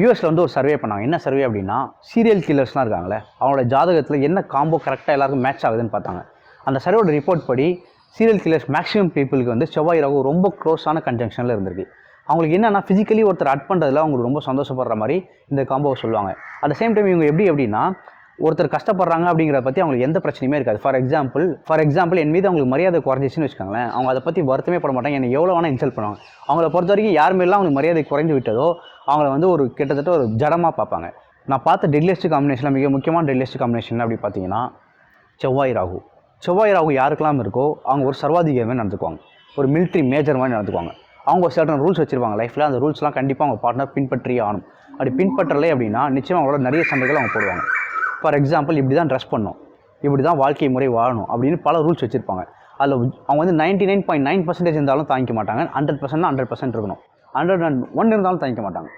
யூஎஸில் வந்து ஒரு சர்வே பண்ணாங்க. என்ன சர்வே அப்படின்னா, சீரியல் கில்லர்ஸ்லாம் இருக்காங்களே, அவங்களோட ஜாதகத்தில் என்ன காம்போ கரெக்டாக எல்லாருக்கும் மேட்ச் ஆகுதுன்னு பார்த்தாங்க. அந்த சர்வேயோட ரிப்போர்ட் படி சீரியல் கில்லர்ஸ் மேக்ஸிமம் பீப்புளுக்கு வந்து செவ்வாய் ராகு ரொம்ப க்ளோஸான கன்ஜங்ஷனில் இருந்திருக்கு. அவங்களுக்கு என்னென்னா ஃபிசிக்கலி ஒருத்தர் அட் பண்ணுறதுல அவங்களுக்கு ரொம்ப சந்தோஷப்படுற மாதிரி இந்த காம்போவை சொல்லுவாங்க. அட் சேம் டைம் இவங்க எப்படின்னா ஒருத்தர் கஷ்டப்படுறாங்க அப்படிங்கிறத பற்றி அவங்களுக்கு எந்த பிரச்சனையுமே இருக்காது. ஃபார் எக்ஸாம்பிள் என் மீது அவங்களுக்கு மரியாதை குறைஞ்சிச்சுன்னு வச்சுக்கோங்களேன், அவங்க அதை பற்றி வருத்தமே பட மாட்டாங்க. என்னை எவ்வளோ வேணால் இன்சல்ட் பண்ணுவாங்க. அவங்கள பொறுத்த வரைக்கும் யார் மேலாம் அவங்களுக்கு மரியாதை குறைந்து விட்டதோ அவங்கள வந்து ஒரு கிட்டத்தட்ட ஒரு ஜடமாக பார்ப்பாங்க. நான் பார்த்த டெட்லியஸ்ட் காம்பினேஷனில் மிக முக்கியமான டெட்லியஸ்ட் காம்பினேஷன் அப்படி பார்த்தீங்கன்னா செவ்வாய் ராகு யாருக்கெல்லாம் இருக்கோ அவங்க ஒரு சர்வாதிகாரமே நடந்துக்குவாங்க, ஒரு மிலிட்ரி மேஜர் மாதிரி நடந்துக்குவாங்க. அவங்க ஒரு சர்டன் ரூல்ஸ் வச்சுருப்பாங்க லைஃப்பில். அந்த ரூல்ஸ்லாம் கண்டிப்பாக அவங்க பார்ட்னர் பின்பற்றியே ஆகணும். அப்படி பின்பற்றலை அப்படின்னா நிச்சயமாக அவங்களோட நிறைய சண்டைகள் அவங்க போடுவாங்க. ஃபார் எக்ஸாம்பிள் இப்படி தான் ட்ரெஸ் பண்ணணும், இப்படி தான் வாழ்க்கை முறை வாழணும் அப்படின்னு பல ரூல்ஸ் வச்சுருப்பாங்க. அதில் அவங்க வந்து 99.9% இருந்தாலும் தாங்கிக்க மாட்டாங்க. 100%னா 100% இருக்கணும், 101 இருந்தாலும் தாங்கிக்க மாட்டாங்க.